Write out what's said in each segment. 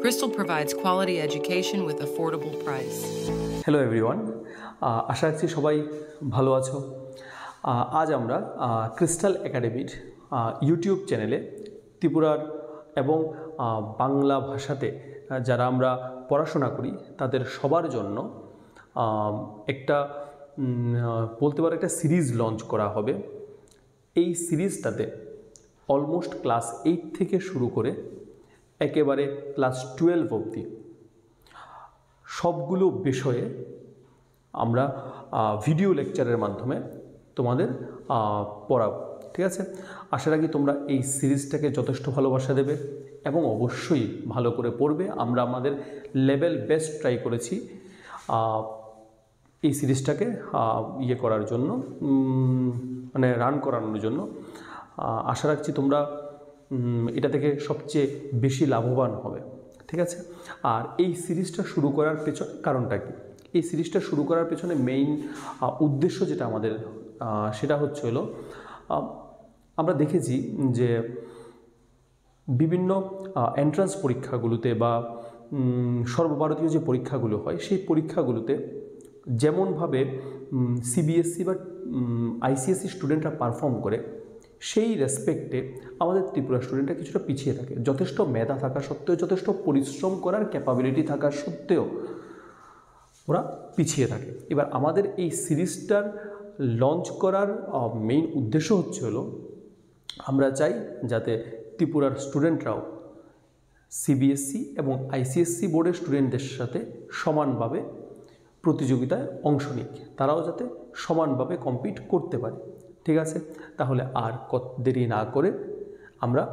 Bristol provides quality education with affordable price. Hello everyone, আশা রাখছি সবাই ভালো আছো। আজ আমরা ক্রিস্টাল একাডেমির ইউটিউব চ্যানেলে ত্রিপুরার এবং বাংলা ভাষাতে যারা আমরা পড়াশোনা করি তাদের সবার জন্য একটা বলতে পারো একটা সিরিজ লঞ্চ করা হবে। এই সিরিজটাতে অলমোস্ট ক্লাস 8 থেকে শুরু করে একেবারে ক্লাস 12 অবধি সবগুলো বিষয়ে আমরা ভিডিও লেকচারের মাধ্যমে তোমাদের পড়াবো, ঠিক আছে? আশা রাখি তোমরা এই সিরিজটাকে যথেষ্ট ভালোবাসা দেবে এবং অবশ্যই ভালো করে পড়বে। আমরা আমাদের লেভেল বেস্ট ট্রাই করেছি এই সিরিজটাকে করার জন্য, মানে রান করানোর জন্য। আশা রাখছি তোমরা এটা থেকে সবচেয়ে বেশি লাভবান হবে, ঠিক আছে? আর এই সিরিজটা শুরু করার কারণটা কি? এই সিরিজটা শুরু করার পেছনে মেইন উদ্দেশ্য যেটা আমাদের সেটা হলো আমরা দেখেছি যে বিভিন্ন এন্ট্রান্স পরীক্ষাগুলোতে বা সর্বভারতীয় যে পরীক্ষাগুলো হয় সেই পরীক্ষাগুলোতে যেমনভাবে সিবিএসসি বা আইসিএসসি স্টুডেন্টরা পারফর্ম করে সেই রেসপেক্টে আমাদের ত্রিপুরা স্টুডেন্টরা কিছুটা পিছিয়ে থাকে। যথেষ্ট মেধা থাকা সত্ত্বেও, যথেষ্ট পরিশ্রম করার ক্যাপাবিলিটি থাকা সত্ত্বেও ওরা পিছিয়ে থাকে। এবার আমাদের এই সিরিজটার লঞ্চ করার মেইন উদ্দেশ্য হলো আমরা চাই যাতে ত্রিপুরার স্টুডেন্টরাও সিবিএসসি এবং আইসিএসসি বোর্ডের স্টুডেন্টদের সাথে সমানভাবে প্রতিযোগিতায় অংশ নিক, তারাও যাতে সমানভাবে কম্পিট করতে পারে, ঠিক আছে? তাহলে আর দেরি না করে আমরা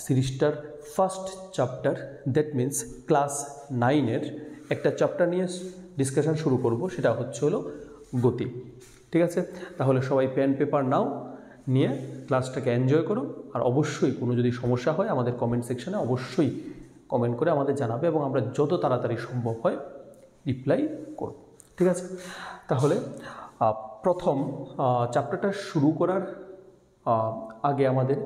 সিরিজটার first chapter, that means class 9-এর একটা চ্যাপ্টার নিয়ে ডিসকাশন শুরু করব, সেটা হলো গতি, ঠিক আছে? তাহলে সবাই পেন পেপার নাও, নিয়ে ক্লাসটাকে এনজয় করো। আর অবশ্যই কোনো যদি সমস্যা হয় আমাদের কমেন্ট সেকশানে অবশ্যই কমেন্ট করে আমাদের জানাবে এবং আমরা যত তাড়াতাড়ি সম্ভব হয় রিপ্লাই করব, ঠিক আছে? তাহলে প্রথম চ্যাপ্টারটা শুরু করার আগে আমাদের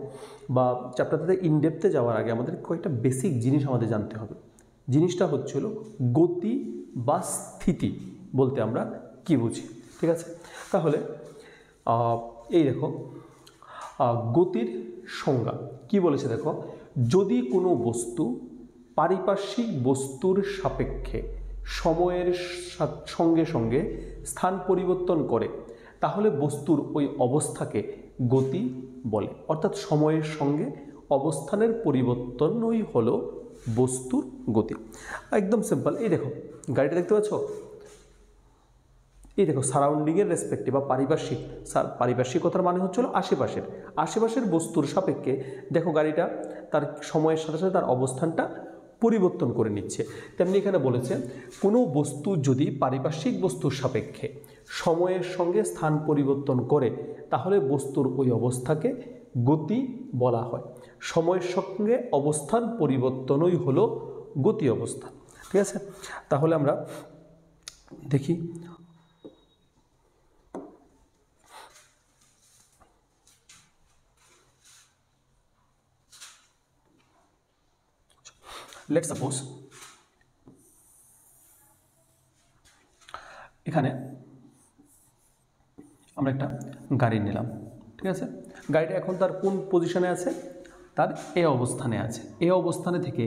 বা চ্যাপ্টারটাতে ইনডেপথে যাওয়ার আগে আমাদের কয়েকটা বেসিক জিনিস আমাদের জানতে হবে। জিনিসটা হলো গতি বা স্থিতি বলতে আমরা কি বুঝি, ঠিক আছে? তাহলে এই দেখো গতির সংজ্ঞা কি বলেছে দেখো, যদি কোনো বস্তু পারিপার্শ্বিক বস্তুর সাপেক্ষে সময়ের সঙ্গে সঙ্গে স্থান পরিবর্তন করে তাহলে বস্তুর ওই অবস্থাকে গতি বলে। অর্থাৎ সময়ের সঙ্গে অবস্থানের পরিবর্তনই হলো বস্তুর গতি। একদম সিম্পল। এই দেখো গাড়িটা দেখতে পাচ্ছ, এই দেখো সারাউন্ডিংয়ের রেসপেক্টে বা পারিপার্শ্বিকতার মানে হলো আশেপাশের বস্তুর সাপেক্ষে দেখো গাড়িটা তার সময়ের সাথে সাথে তার অবস্থানটা পরিবর্তন করে নিচ্ছে। তেমনি এখানে বলেছে কোনো বস্তু যদি পারিপার্শ্বিক বস্তুর সাপেক্ষে সময়ের সঙ্গে স্থান পরিবর্তন করে তাহলে বস্তুর ওই অবস্থাকে গতি বলা হয়। সময়ের সঙ্গে অবস্থান পরিবর্তনই হলো গতি অবস্থা, ঠিক আছে? তাহলে আমরা দেখি লেটস সাপোজ এখানে আমরা একটা গাড়ি নিলাম, ঠিক আছে? গাড়িটা এখন তার কোন পজিশনে আছে? তার এ অবস্থানে আছে। এ অবস্থানে থেকে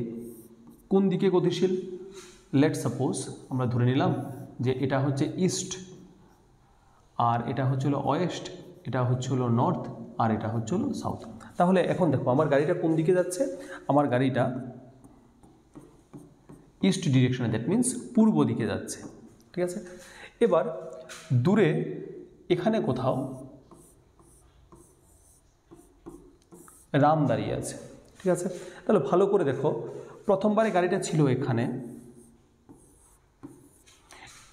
কোন দিকে গতিশীল? লেটস সাপোজ আমরা ধরে নিলাম যে এটা হচ্ছে ইস্ট, আর এটা হলো ওয়েস্ট, এটা হলো নর্থ, আর এটা হলো সাউথ। তাহলে এখন দেখো আমার গাড়িটা কোন দিকে যাচ্ছে? আমার গাড়িটা ইস্ট ডিরেকশনে, দ্যাট মিন্স পূর্ব দিকে যাচ্ছে, ঠিক আছে? এবার দূরে এখানে কোথাও রাম দাঁড়িয়ে আছে, ঠিক আছে? তাহলে ভালো করে দেখো, প্রথমবারে গাড়িটা ছিল এখানে,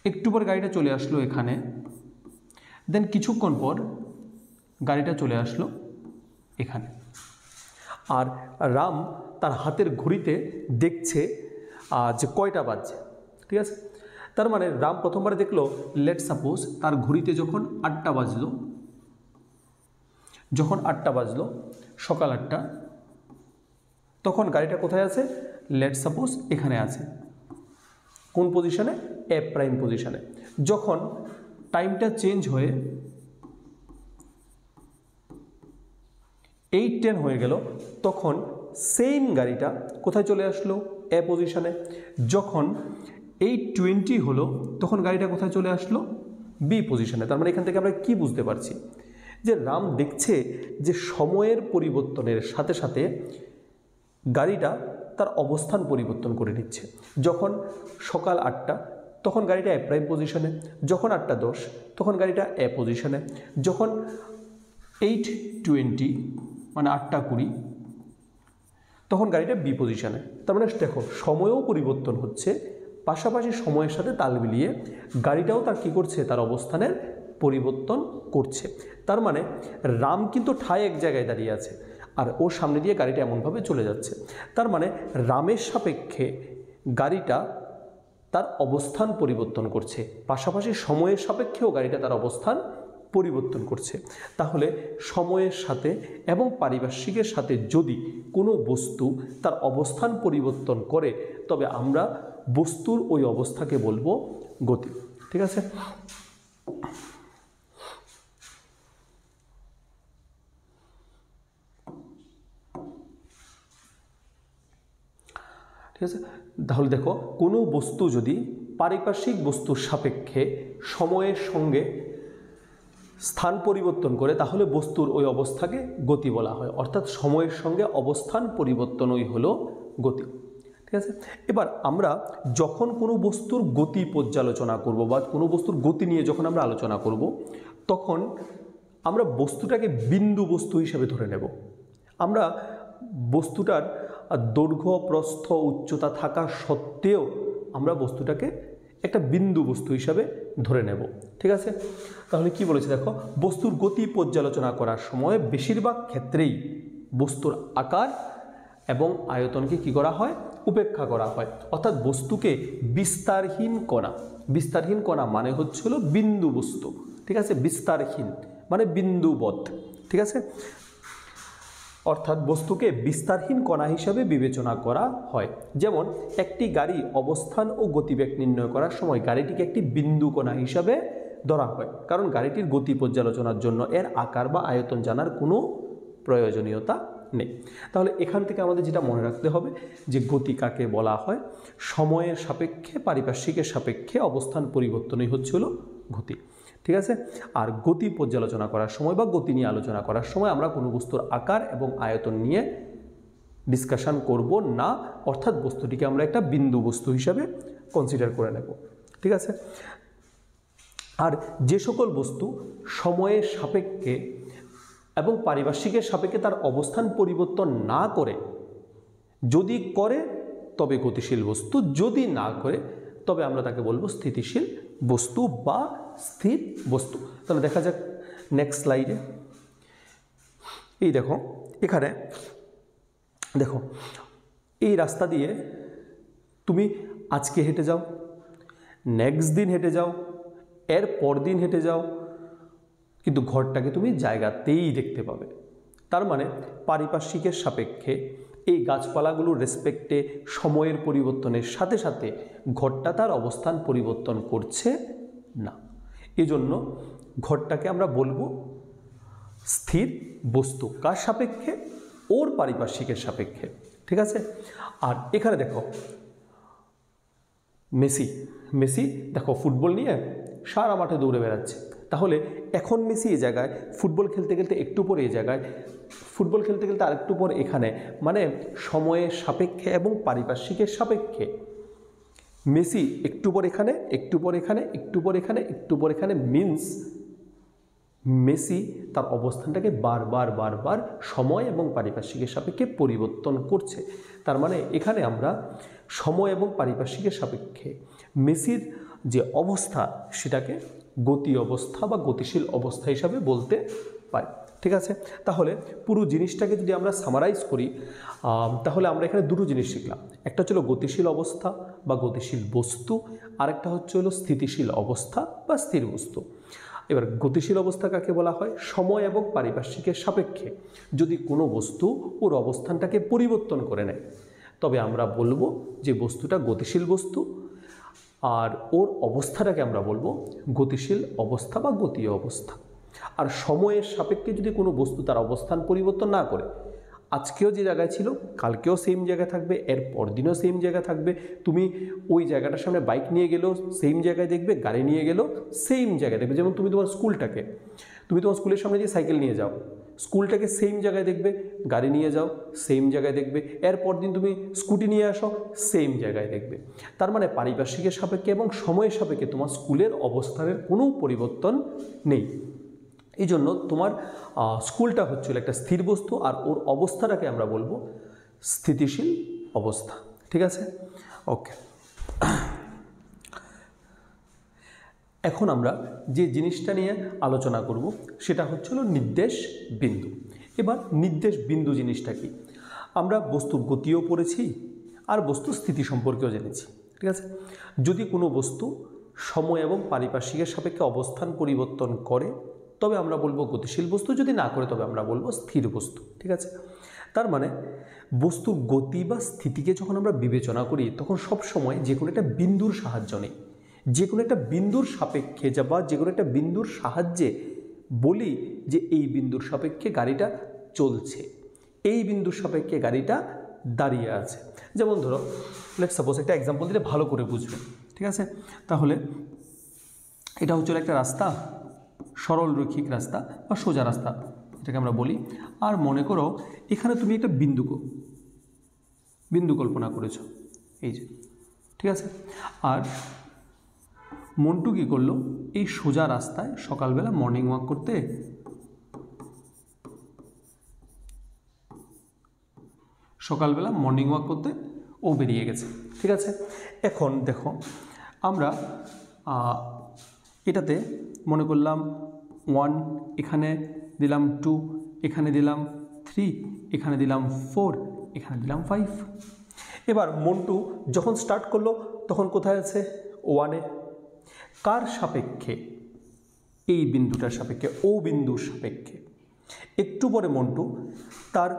একটু পর গাড়িটা চলে আসলো এখানে, দেন কিছুক্ষণ পর গাড়িটা চলে আসলো এখানে। আর রাম তার হাতের ঘড়িতে দেখছে যে কয়টা বাজছে, ঠিক আছে? তার মানে রাম প্রথমবার দেখলো, লেট সাপোজ তার ঘড়িতে যখন 8টা বাজলো, সকাল 8টা, তখন গাড়িটা কোথায় আছে? লেট সাপোজ এখানে আছে, কোন পজিশনে? এ প্রাইম পজিশনে। যখন টাইমটা চেঞ্জ হয়ে 8:10 হয়ে গেল, তখন সেম গাড়িটা কোথায় চলে আসলো? এ পজিশনে। যখন 8:20 হলো, তখন গাড়িটা কোথায় চলে আসলো? বি পজিশনে। তার মানে এখান থেকে আমরা কি বুঝতে পারছি? যে রাম দেখছে যে সময়ের পরিবর্তনের সাথে সাথে গাড়িটা তার অবস্থান পরিবর্তন করে নিচ্ছে। যখন সকাল 8টা, তখন গাড়িটা এ প্রাইম পজিশনে। যখন 8:10, তখন গাড়িটা এ পজিশনে। যখন 8:20 মানে 8:20, তখন গাড়িটা বি পজিশনে। তার মানে দেখো সময়ও পরিবর্তন হচ্ছে, পাশাপাশি সময়ের সাথে তাল মিলিয়ে গাড়িটাও তার কী করছে? তার অবস্থানের পরিবর্তন করছে। তার মানে রাম কিন্তু ঠায় এক জায়গায় দাঁড়িয়ে আছে, আর ওর সামনে দিয়ে গাড়িটা এমনভাবে চলে যাচ্ছে। তার মানে রামের সাপেক্ষে গাড়িটা তার অবস্থান পরিবর্তন করছে, পাশাপাশি সময়ের সাপেক্ষেও গাড়িটা তার অবস্থান পরিবর্তন করছে। তাহলে সময়ের সাথে এবং পারিপার্শ্বিকের সাথে যদি কোনো বস্তু তার অবস্থান পরিবর্তন করে, তবে আমরা বস্তুর ওই অবস্থাকে বলবো গতি। ঠিক আছে? ঠিক আছে, তাহলে দেখো কোনো বস্তু যদি পারিপার্শ্বিক বস্তুর সাপেক্ষে সময়ের সঙ্গে স্থান পরিবর্তন করে, তাহলে বস্তুর ওই অবস্থাকে গতি বলা হয়। অর্থাৎ সময়ের সঙ্গে অবস্থান পরিবর্তনই হলো গতি। ঠিক আছে, এবার আমরা যখন কোনো বস্তুর গতি পর্যালোচনা করব বা কোনো বস্তুর গতি নিয়ে যখন আমরা আলোচনা করব, তখন আমরা বস্তুটাকে বিন্দু বস্তু হিসেবে ধরে নেব। আমরা বস্তুটার দৈর্ঘ্য, প্রস্থ, উচ্চতা থাকা সত্ত্বেও আমরা বস্তুটাকে একটা বিন্দু বস্তু হিসাবে ধরে নেব। ঠিক আছে, তাহলে কি বলেছে দেখো, বস্তুর গতি পর্যালোচনা করার সময় বেশিরভাগ ক্ষেত্রেই বস্তুর আকার এবং আয়তনকে কি করা হয়? উপেক্ষা করা হয়। অর্থাৎ বস্তুকে বিস্তারহীন কণা, বিস্তারহীন কণা মানে হচ্ছে হলো বিন্দু বস্তু। ঠিক আছে, বিস্তারহীন মানে বিন্দুবৎ। ঠিক আছে, অর্থাৎ বস্তুকে বিস্তারহীন কণা হিসাবে বিবেচনা করা হয়। যেমন একটি গাড়ি অবস্থান ও গতিবেগ নির্ণয় করার সময় গাড়িটিকে একটি বিন্দু কণা হিসাবে ধরা হয়, কারণ গাড়িটির গতি পর্যালোচনার জন্য এর আকার বা আয়তন জানার কোনো প্রয়োজনীয়তা নেই। তাহলে এখান থেকে আমাদের যেটা মনে রাখতে হবে যে গতি কাকে বলা হয়? সময়ের সাপেক্ষে, পারিপার্শ্বিকের সাপেক্ষে অবস্থান পরিবর্তনই হচ্ছে হলো গতি। ঠিক আছে, আর গতি পর্যালোচনা করার সময় বা গতি নিয়ে আলোচনা করার সময় আমরা কোনো বস্তুর আকার এবং আয়তন নিয়ে ডিসকাশন করব না, অর্থাৎ বস্তুটিকে আমরা একটা বিন্দু বস্তু হিসাবে কনসিডার করে নেব। ঠিক আছে, আর যে সকল বস্তু সময়ের সাপেক্ষে এবং পারিপার্শ্বিকের সাপেক্ষে তার অবস্থান পরিবর্তন না করে, যদি করে তবে গতিশীল বস্তু, যদি না করে তবে আমরা তাকে বলবো স্থিতিশীল বস্তু বা স্থির বস্তু। তাহলে দেখা যাক নেক্সট স্লাইডে। এই দেখো, এখানে দেখো এই রাস্তা দিয়ে তুমি আজকে হেঁটে যাও, নেক্সট দিন হেঁটে যাও, এর পর দিন হেঁটে যাও, কিন্তু ঘরটাকে তুমি জায়গাতেই দেখতে পাবে। তার মানে পারিপার্শ্বিকের সাপেক্ষে এই গাছপালাগুলোর রেসপেক্টে সময়ের পরিবর্তনের সাথে সাথে ঘরটা তার অবস্থান পরিবর্তন করছে না। এজন্য ঘরটাকে আমরা বলবো স্থির বস্তু। কার সাপেক্ষে? ওর পারিপার্শ্বিকের সাপেক্ষে। ঠিক আছে, আর এখানে দেখো মেসি দেখো ফুটবল নিয়ে সারা মাঠে দৌড়ে বেড়াচ্ছে। তাহলে এখন মেসি এই জায়গায় ফুটবল খেলতে খেলতে একটু পরে এই জায়গায়, ফুটবল খেলতে খেলতে আরেকটু পর এখানে, মানে সময়ের সাপেক্ষে এবং পারিপার্শ্বিকের সাপেক্ষে মেসি একটু পর এখানে, একটু পর এখানে, একটু পর এখানে, একটু পর এখানে, মিন্স মেসি তার অবস্থানটাকে বারবার বারবার সময় এবং পারিপার্শ্বিকের সাপেক্ষে পরিবর্তন করছে। তার মানে এখানে আমরা সময় এবং পারিপার্শ্বিকের সাপেক্ষে মেসির যে অবস্থা সেটাকে গতি অবস্থা বা গতিশীল অবস্থা হিসাবে বলতে পারি। ঠিক আছে, তাহলে পুরো জিনিসটাকে যদি আমরা সামারাইজ করি, তাহলে আমরা এখানে দুটো জিনিস শিখলাম। একটা হচ্ছিল গতিশীল অবস্থা বা গতিশীল বস্তু, আরেকটা হচ্ছে হলো স্থিতিশীল অবস্থা বা স্থির বস্তু। এবার গতিশীল অবস্থা কাকে বলা হয়? সময় এবং পারিপার্শ্বিকের সাপেক্ষে যদি কোনো বস্তু ওর অবস্থানটাকে পরিবর্তন করে নেয়, তবে আমরা বলবো যে বস্তুটা গতিশীল বস্তু, আর ওর অবস্থাটাকে আমরা বলবো গতিশীল অবস্থা বা গতীয় অবস্থা। আর সময়ের সাপেক্ষে যদি কোনো বস্তু তার অবস্থান পরিবর্তন না করে, আজকেও যে জায়গায় ছিল কালকেও সেম জায়গায় থাকবে, এর পরদিনও সেম জায়গায় থাকবে, তুমি ওই জায়গাটার সামনে বাইক নিয়ে গেলেও সেম জায়গায় দেখবে, গাড়ি নিয়ে গেলেও সেম জায়গায় দেখবে। যেমন তুমি তোমার স্কুলের সামনে দিয়ে সাইকেল নিয়ে যাও, স্কুলটাকে সেম জায়গায় দেখবে, গাড়ি নিয়ে যাও সেম জায়গায় দেখবে, এরপর দিন তুমি স্কুটি নিয়ে আসো সেম জায়গায় দেখবে। তার মানে পারিপার্শ্বিকের সাপেক্ষে এবং সময়ের সাপেক্ষে তোমার স্কুলের অবস্থানের কোনো পরিবর্তন নেই। এই জন্য তোমার স্কুলটা হচ্ছিল একটা স্থির বস্তু, আর ওর অবস্থাটাকে আমরা বলবো স্থিতিশীল অবস্থা। ঠিক আছে, ওকে। এখন আমরা যে জিনিসটা নিয়ে আলোচনা করব সেটা হচ্ছিল নির্দেশ বিন্দু। এবার নির্দেশ বিন্দু জিনিসটা কি? আমরা বস্তুর গতিও পড়েছি আর বস্তুর স্থিতি সম্পর্কেও জেনেছি। ঠিক আছে, যদি কোনো বস্তু সময় এবং পারিপার্শ্বিকের সাপেক্ষে অবস্থান পরিবর্তন করে তবে আমরা বলবো গতিশীল বস্তু, যদি না করে তবে আমরা বলবো স্থির বস্তু। ঠিক আছে, তার মানে বস্তুর গতি বা স্থিতিকে যখন আমরা বিবেচনা করি তখন সব সময় যে কোনো একটা বিন্দুর সাহায্য নেই, যে কোনো একটা বিন্দুর সাপেক্ষে বা যে কোনো একটা বিন্দুর সাহায্যে বলি যে এই বিন্দুর সাপেক্ষে গাড়িটা চলছে, এই বিন্দুর সাপেক্ষে গাড়িটা দাঁড়িয়ে আছে। যেমন ধরো লেটস সাপোজ একটা এক্সাম্পল দিলে ভালো করে বুঝবে। ঠিক আছে, তাহলে এটা হচ্ছে একটা রাস্তা, সরল রৈখিক রাস্তা বা সোজা রাস্তা এটাকে আমরা বলি। আর মনে করো এখানে তুমি একটা বিন্দু কল্পনা করেছো, এই যে। ঠিক আছে, আর মন্টু কী করলো, এই সোজা রাস্তায় সকালবেলা মর্নিং ওয়াক করতে ও বেরিয়ে গেছে। ঠিক আছে, এখন দেখো আমরা এটাতে মনে করলাম 1, এখানে দিলাম 2, এখানে দিলাম 3, এখানে দিলাম 4, এখানে দিলাম 5। এবার মন্টু যখন স্টার্ট করলো তখন কোথায় আছে? 1-এ। কার সাপেক্ষে? এই বিন্দুটার সাপেক্ষে, ও বিন্দুর সাপেক্ষে। একটু পরে মন্টু তার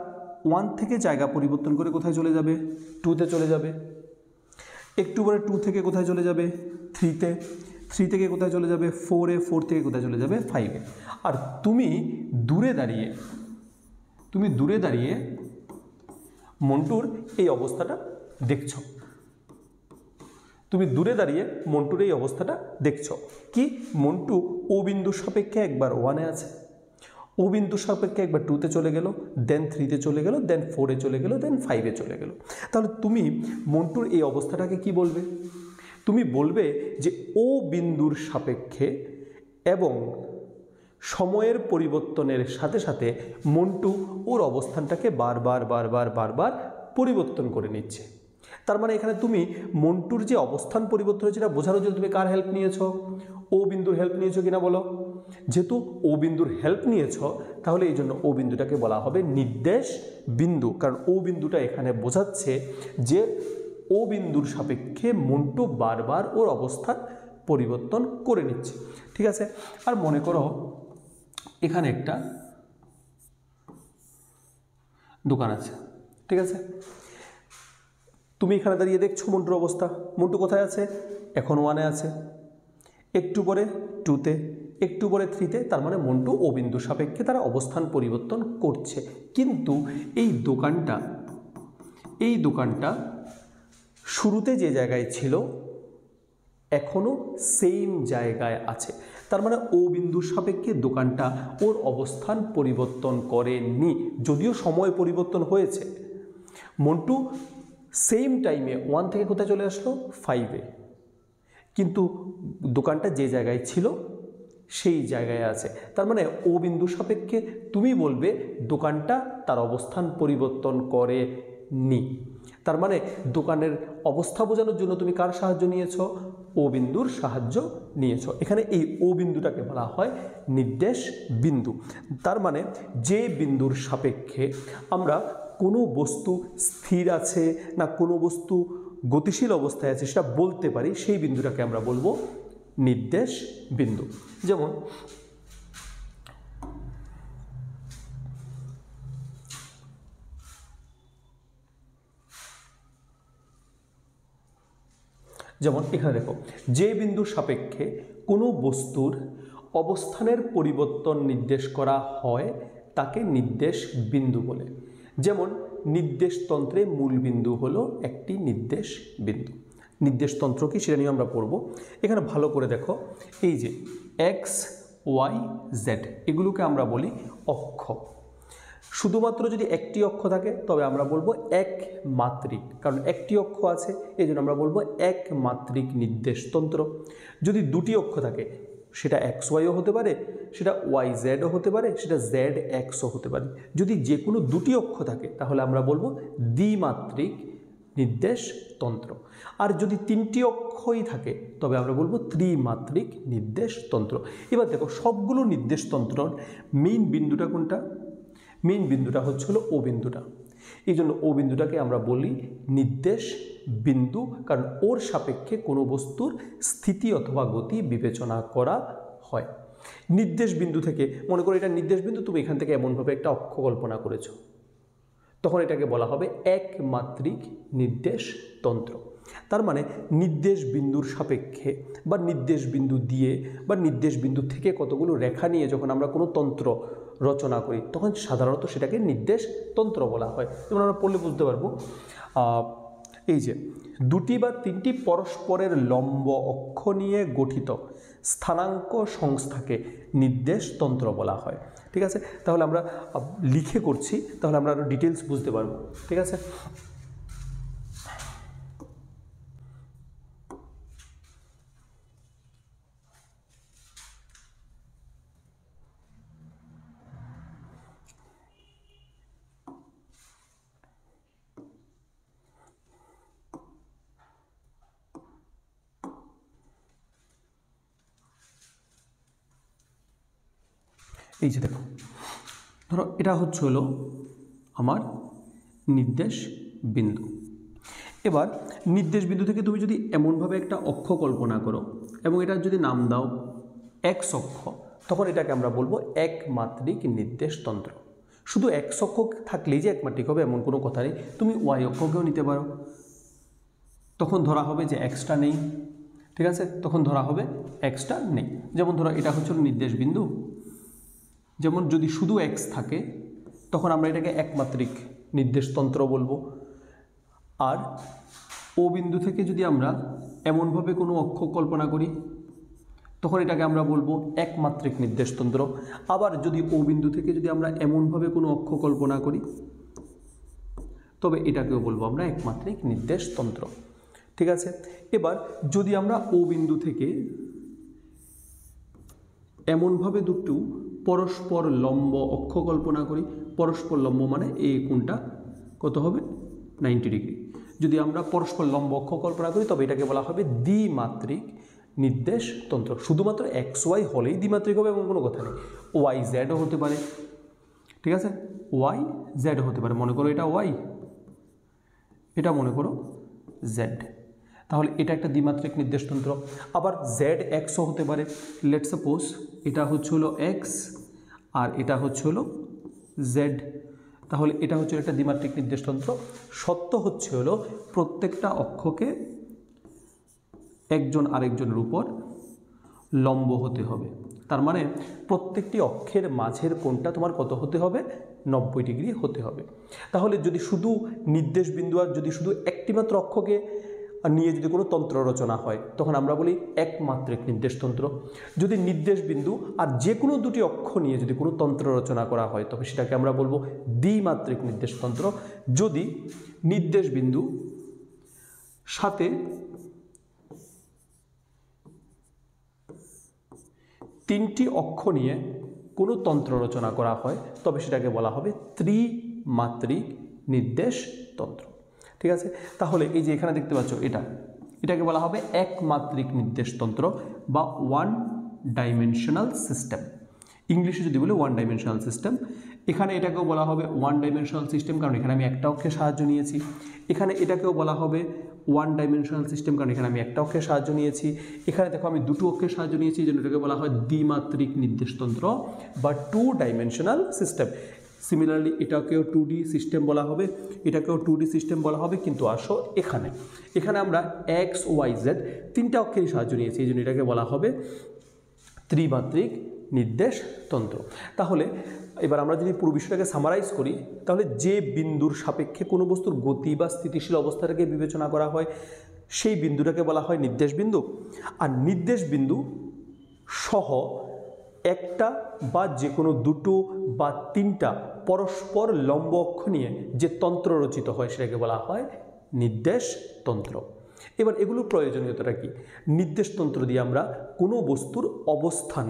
1 থেকে জায়গা পরিবর্তন করে কোথায় চলে যাবে? 2-তে চলে যাবে। একটু পরে 2 থেকে কোথায় চলে যাবে? 3-তে। 3 থেকে কোথায় চলে যাবে? 4-এ। 4 থেকে কোথায় চলে যাবে? 5-এ। আর তুমি দূরে দাঁড়িয়ে মন্টুর এই অবস্থাটা দেখছো। কি? মন্টু ও বিন্দুর সাপেক্ষে একবার 1-এ আছে, ও বিন্দুর সাপেক্ষে একবার 2-তে চলে গেল, দেন 3-তে চলে গেল, দেন 4-এ চলে গেল, দেন 5-এ চলে গেল। তাহলে তুমি মন্টুর এই অবস্থাটাকে কি বলবে? তুমি বলবে যে ও বিন্দুর সাপেক্ষে এবং সময়ের পরিবর্তনের সাথে সাথে মন্টু ওর অবস্থানটাকে বারবার পরিবর্তন করে নিচ্ছে। তার মানে এখানে তুমি মন্টুর যে অবস্থান পরিবর্তন হয়েছে এটা বোঝানোর জন্য তুমি কার হেল্প নিয়েছো? ও বিন্দুর হেল্প নিয়েছো কিনা বলো? যেহেতু ও বিন্দুর হেল্প নিয়েছো তাহলে এই জন্য ও বিন্দুটাকে বলা হবে নির্দেশ বিন্দু, কারণ ও বিন্দুটা এখানে বোঝাচ্ছে যে ও বিন্দুর সাপেক্ষে মন্টু বারবার ওর অবস্থান পরিবর্তন করে নিচ্ছে। ঠিক আছে, আর মনে করো এখানে একটা দোকান আছে। ঠিক আছে, তুমি এখানে দাঁড়িয়ে দেখছো মন্টুর অবস্থা। মন্টু কোথায় আছে? এখন 1-এ আছে, একটু পরে 2-তে, একটু পরে 3-তে। তার মানে মন্টু ও বিন্দুর সাপেক্ষে তারা অবস্থান পরিবর্তন করছে, কিন্তু এই দোকানটা শুরুতে যে জায়গায় ছিল এখনো সেম জায়গায় আছে। তার মানে ও বিন্দুর সাপেক্ষে দোকানটা ওর অবস্থান পরিবর্তন করেনি, যদিও সময় পরিবর্তন হয়েছে। মন্টু সেম টাইমে 1 থেকে কোথায় চলে আসলো? 5-এ, কিন্তু দোকানটা যে জায়গায় ছিল সেই জায়গায় আছে। তার মানে ও বিন্দুর সাপেক্ষে তুমি বলবে দোকানটা তার অবস্থান পরিবর্তন করেনি। তার মানে দোকানের অবস্থা বোঝানোর জন্য তুমি কার সাহায্য নিয়েছো? ও বিন্দুর সাহায্য নিয়েছো। এখানে এই ও বিন্দুটাকে বলা হয় নির্দেশ বিন্দু। তার মানে যে বিন্দুর সাপেক্ষে আমরা কোনো বস্তু স্থির আছে না কোনো বস্তু গতিশীল অবস্থায় আছে সেটা বলতে পারি, সেই বিন্দুটাকে আমরা বলবো নির্দেশ বিন্দু। যেমন যেমন এখানে দেখো, যে বিন্দুর সাপেক্ষে কোনো বস্তুর অবস্থানের পরিবর্তন নির্দেশ করা হয় তাকে নির্দেশ বিন্দু বলে। যেমন নির্দেশতন্ত্রে মূল বিন্দু হলো একটি নির্দেশ বিন্দু। নির্দেশতন্ত্র কি সেটা নিয়ে আমরা পড়ব। এখানে ভালো করে দেখো, এই যে এক্স ওয়াই জেড এগুলোকে আমরা বলি অক্ষ। শুধুমাত্র যদি একটি অক্ষ থাকে তবে আমরা বলবো একমাত্রিক, কারণ একটি অক্ষ আছে এই জন্য আমরা বলবো একমাত্রিক নির্দেশতন্ত্র। যদি দুটি অক্ষ থাকে সেটা এক্স ওয়াইও হতে পারে, সেটা ওয়াই জেডও হতে পারে, সেটা জেড এক্সও হতে পারে। যদি যে কোনো দুটি অক্ষ থাকে তাহলে আমরা বলবো দ্বিমাত্রিক নির্দেশতন্ত্র। আর যদি তিনটি অক্ষই থাকে তবে আমরা বলবো ত্রিমাত্রিক নির্দেশতন্ত্র। এবার দেখো, সবগুলো নির্দেশতন্ত্রর মেইন বিন্দুটা কোনটা? মেইন বিন্দুটা হচ্ছে হলো ও বিন্দুটা। এই জন্য ও বিন্দুটাকে আমরা বলি নির্দেশ বিন্দু, কারণ ওর সাপেক্ষে কোনো বস্তুর স্থিতি অথবা গতি বিবেচনা করা হয়। নির্দেশ বিন্দু থেকে, মনে করো এটা নির্দেশ বিন্দু, তুমি এখান থেকে এমনভাবে একটা অক্ষ কল্পনা করেছো, তখন এটাকে বলা হবে একমাত্রিক নির্দেশতন্ত্র। তার মানে নির্দেশ বিন্দুর সাপেক্ষে বা নির্দেশ বিন্দু দিয়ে বা নির্দেশ বিন্দু থেকে কতগুলো রেখা নিয়ে যখন আমরা কোনো তন্ত্র রচনা করি তখন সাধারণত সেটাকে নির্দেশতন্ত্র বলা হয়। যেমন আমরা পড়লে বুঝতে পারবো, এই যে দুটি বা তিনটি পরস্পরের লম্ব অক্ষ নিয়ে গঠিত স্থানাঙ্ক সংস্থাকে নির্দেশতন্ত্র বলা হয়। ঠিক আছে, তাহলে আমরা লিখে করছি, তাহলে আমরা আরও ডিটেলস বুঝতে পারবো। ঠিক আছে, এই যে দেখো, ধরো এটা হচ্ছে হলো আমার নির্দেশ বিন্দু। এবার নির্দেশ বিন্দু থেকে তুমি যদি এমনভাবে একটা অক্ষ কল্পনা করো এবং এটার যদি নাম দাও এক্স অক্ষ, তখন এটাকে আমরা বলবো একমাত্রিক নির্দেশতন্ত্র। শুধু এক্স অক্ষ থাকলেই যে একমাত্রিক হবে এমন কোনো কথা নেই, তুমি ওয়াই অক্ষকেও নিতে পারো। তখন ধরা হবে যে এক্সটা নেই। ঠিক আছে, তখন ধরা হবে এক্সটা নেই। যেমন ধরো এটা হচ্ছে নির্দেশ বিন্দু, যেমন যদি শুধু এক্স থাকে তখন আমরা এটাকে একমাত্রিক নির্দেশতন্ত্র বলবো। আর ও বিন্দু থেকে যদি আমরা এমনভাবে কোনো অক্ষ কল্পনা করি তখন এটাকে আমরা বলবো একমাত্রিক নির্দেশতন্ত্র। আবার যদি ও বিন্দু থেকে যদি আমরা এমনভাবে কোনো অক্ষ কল্পনা করি তবে এটাকেও বলবো আমরা একমাত্রিক নির্দেশতন্ত্র। ঠিক আছে, এবার যদি আমরা ও বিন্দু থেকে এমনভাবে দুটো পরস্পর লম্ব অক্ষ কল্পনা করি, পরস্পর লম্ব মানে এই কোণটা কত হবে 90 ডিগ্রি। যদি আমরা পরস্পর লম্ব অক্ষ কল্পনা করি তবে এটাকে বলা হবে দ্বিমাত্রিক নির্দেশতন্ত্র। শুধুমাত্র এক্স ওয়াই হলেই দ্বিমাত্রিক হবে এমন কোনো কথা নেই, ওয়াই জেডও হতে পারে। ঠিক আছে, ওয়াই জেডও হতে পারে। মনে করো এটা ওয়াই, এটা মনে করো জেড, তাহলে এটা একটা দ্বিমাত্রিক নির্দেশতন্ত্র। আবার জেড এক্সও হতে পারে। লেটস সাপোজ এটা হচ্ছে হলো এক্স আর এটা হচ্ছে হলো জেড, তাহলে এটা হচ্ছে একটা দ্বিমাত্রিক নির্দেশতন্ত্র। সত্য হচ্ছে হলো প্রত্যেকটা অক্ষকে একজন আরেকজনের উপর লম্ব হতে হবে। তার মানে প্রত্যেকটি অক্ষের মাঝের কোণটা তোমার কত হতে হবে 90 ডিগ্রি হতে হবে। তাহলে যদি শুধু নির্দেশ বিন্দু আর যদি শুধু একটিমাত্র অক্ষকে নিয়ে যদি কোনো তন্ত্র রচনা হয় তখন আমরা বলি একমাত্রিক নির্দেশতন্ত্র। যদি নির্দেশ বিন্দু আর যে কোনো দুটি অক্ষ নিয়ে যদি কোনো তন্ত্র রচনা করা হয় তবে সেটাকে আমরা বলবো দ্বিমাত্রিক নির্দেশতন্ত্র। যদি নির্দেশ বিন্দু সাথে তিনটি অক্ষ নিয়ে কোনো তন্ত্র রচনা করা হয় তবে সেটাকে বলা হবে ত্রিমাত্রিক নির্দেশতন্ত্র। ঠিক আছে, তাহলে এই যে এখানে দেখতে পাচ্ছ এটাকে বলা হবে একমাত্রিক নির্দেশতন্ত্র বা ওয়ান ডাইমেনশনাল সিস্টেম। ইংলিশে যদি বলে ওয়ান ডাইমেনশনাল সিস্টেম। এখানে এটাকেও বলা হবে ওয়ান ডাইমেনশনাল সিস্টেম, কারণ এখানে আমি একটা অক্ষের সাহায্য নিয়েছি। এখানে এটাকেও বলা হবে ওয়ান ডাইমেনশনাল সিস্টেম, কারণ এখানে আমি একটা অক্ষের সাহায্য নিয়েছি। এখানে দেখো আমি দুটো অক্ষের সাহায্য নিয়েছি, এই জন্য এটাকে বলা হয় দ্বিমাত্রিক নির্দেশতন্ত্র বা টু ডাইমেনশনাল সিস্টেম। সিমিলারলি এটাকেও 2D সিস্টেম বলা হবে, এটাকেও 2D সিস্টেম বলা হবে। কিন্তু আসো এখানে আমরা এক্স ওয়াই জেড তিনটা অক্ষরের সাহায্য নিয়েছি, এই জন্য এটাকে বলা হবে ত্রিমাত্রিক নির্দেশ তন্ত্র। তাহলে এবার আমরা যদি পুরো বিষয়টাকে সামারাইজ করি, তাহলে যে বিন্দুর সাপেক্ষে কোনো বস্তুর গতি বা স্থিতিশীল অবস্থাটাকে বিবেচনা করা হয় সেই বিন্দুটাকে বলা হয় নির্দেশ বিন্দু। আর নির্দেশ বিন্দু সহ একটা বা যে কোনো দুটো বা তিনটা পরস্পর লম্ব অক্ষ নিয়ে যে তন্ত্র রচিত হয় সেটাকে বলা হয় নির্দেশ তন্ত্র। এবার এগুলোর প্রয়োজনীয়তাটা কি? নির্দেশ তন্ত্র দিয়ে আমরা কোনো বস্তুর অবস্থান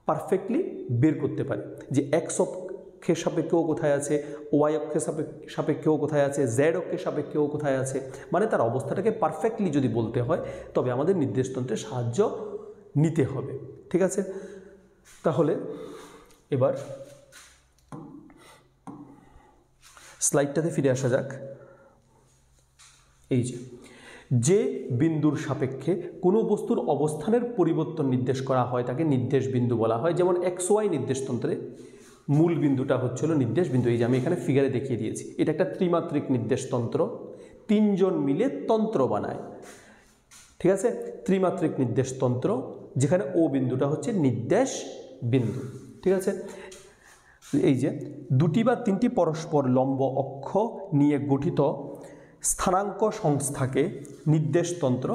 পারফেক্টলি বের করতে পারি, যে এক্স অক্ষের সাপেক্ষেও কোথায় আছে, ওয়াই অক্ষের সাপেক্ষেও কোথায় আছে, জেড অক্ষের সাপেক্ষেও কোথায় আছে, মানে তার অবস্থাটাকে পারফেক্টলি যদি বলতে হয় তবে আমাদের নির্দেশতন্ত্রের সাহায্য নিতে হবে। ঠিক আছে, তাহলে এবার স্লাইডটাতে ফিরে আসা যাক। এই যে বিন্দুর সাপেক্ষে কোনো বস্তুর অবস্থানের পরিবর্তন নির্দেশ করা হয় তাকে নির্দেশ বিন্দু বলা হয়। যেমন এক্স ওয়াই নির্দেশতন্ত্রে মূল বিন্দুটা হচ্ছিল নির্দেশ বিন্দু। এই যে আমি এখানে ফিগারে দেখিয়ে দিয়েছি, এটা একটা ত্রিমাত্রিক নির্দেশতন্ত্র, তিনজন মিলে তন্ত্র বানায়। ঠিক আছে, ত্রিমাত্রিক নির্দেশতন্ত্র যেখানে ও বিন্দুটা হচ্ছে নির্দেশ বিন্দু। ঠিক আছে, এই যে দুটি বা তিনটি পরস্পর লম্ব অক্ষ নিয়ে গঠিত স্থানাঙ্ক সংস্থাকে নির্দেশতন্ত্র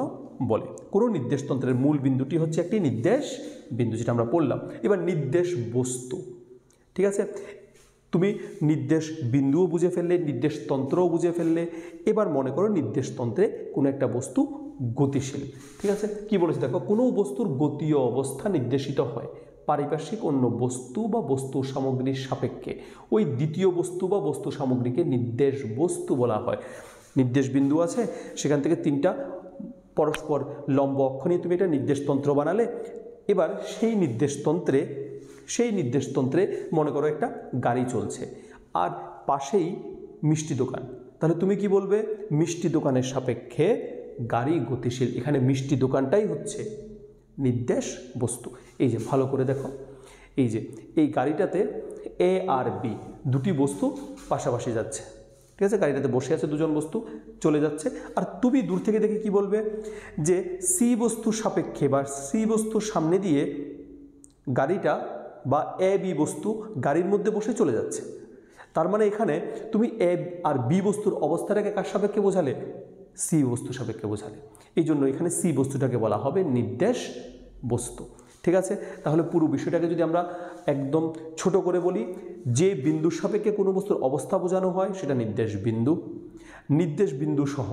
বলে। কোনো নির্দেশতন্ত্রের মূল বিন্দুটি হচ্ছে একটি নির্দেশ বিন্দু, যেটা আমরা পড়লাম। এবার নির্দেশ বস্তু, ঠিক আছে, তুমি নির্দেশ বিন্দুও বুঝে ফেললে, নির্দেশতন্ত্রও বুঝে ফেললে। এবার মনে করো নির্দেশতন্ত্রে কোনো একটা বস্তু গতিশীল। ঠিক আছে, কি বলেছে দেখো, কোনো বস্তুর গতীয় অবস্থা নির্দেশিত হয় পারিপার্শ্বিক অন্য বস্তু বা বস্তু সামগ্রীর সাপেক্ষে। ওই দ্বিতীয় বস্তু বা বস্তু সামগ্রীকে নির্দেশ বস্তু বলা হয়। নির্দেশ বিন্দু আছে, সেখান থেকে তিনটা পরস্পর লম্ব অক্ষ নিয়ে তুমি এটা নির্দেশতন্ত্র বানালে। এবার সেই নির্দেশতন্ত্রে মনে করো একটা গাড়ি চলছে আর পাশেই মিষ্টি দোকান, তাহলে তুমি কি বলবে? মিষ্টি দোকানের সাপেক্ষে গাড়ি গতিশীল। এখানে মিষ্টি দোকানটাই হচ্ছে নির্দেশ বস্তু। এই যে ভালো করে দেখো, এই যে এই গাড়িটাতে এ আর বি দুটি বস্তু পাশাপাশি যাচ্ছে। ঠিক আছে, গাড়িটাতে বসে আছে দুজন বস্তু, চলে যাচ্ছে। আর তুমি দূর থেকে দেখে কি বলবে? যে সি বস্তুর সাপেক্ষে বা সি বস্তুর সামনে দিয়ে গাড়িটা বা এ বি বস্তু গাড়ির মধ্যে বসে চলে যাচ্ছে। তার মানে এখানে তুমি এ আর বি বস্তুর অবস্থাটাকে কার সাপেক্ষে বোঝালে? সি বস্তু সাপেক্ষে বোঝালে। এই জন্য এখানে সি বস্তুটাকে বলা হবে নির্দেশ বস্তু। ঠিক আছে, তাহলে পুরো বিষয়টাকে যদি আমরা একদম ছোট করে বলি, যে বিন্দুর সাপেক্ষে কোনো বস্তুর অবস্থা বোঝানো হয় সেটা নির্দেশ বিন্দু। নির্দেশ বিন্দু সহ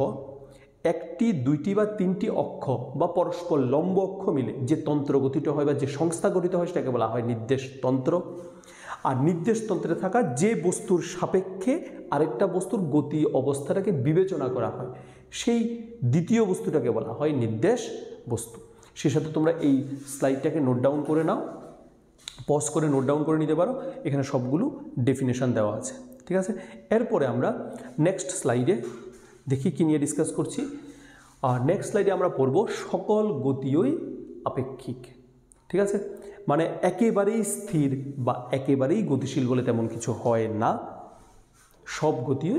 একটি, দুইটি বা তিনটি অক্ষ বা পরস্পর লম্ব অক্ষ মিলে যে তন্ত্র গঠিত হয় বা যে সংস্থা গঠিত হয় সেটাকে বলা হয় নির্দেশ তন্ত্র। আর নির্দেশতন্ত্রে থাকা যে বস্তুর সাপেক্ষে আরেকটা বস্তুর গতি অবস্থাটাকে বিবেচনা করা হয় সেই দ্বিতীয় বস্তুটাকে বলা হয় নির্দেশ বস্তু। সে সাথে তোমরা এই স্লাইডটাকে নোট ডাউন করে নাও, পজ করে নোট ডাউন করে নিতে পারো, এখানে সবগুলো ডেফিনেশন দেওয়া আছে। ঠিক আছে, এরপরে আমরা নেক্সট স্লাইডে দেখি কি নিয়ে ডিসকাস করছি। আর নেক্সট স্লাইডে আমরা পড়ব সকল গতিই আপেক্ষিক। ঠিক আছে, মানে একেবারেই স্থির বা একেবারেই গতিশীল বলে তেমন কিছু হয় না, সব গতিই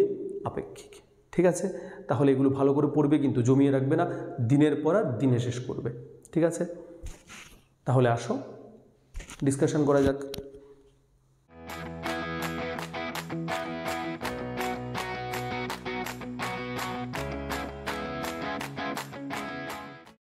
আপেক্ষিক। ঠিক আছে, তাহলে এগুলো ভালো করে পড়বে, কিন্তু জমিয়ে রাখবে না, দিনের পর আর দিনে শেষ করবে। ঠিক আছে, তাহলে আসো ডিসকাশন করা যাক।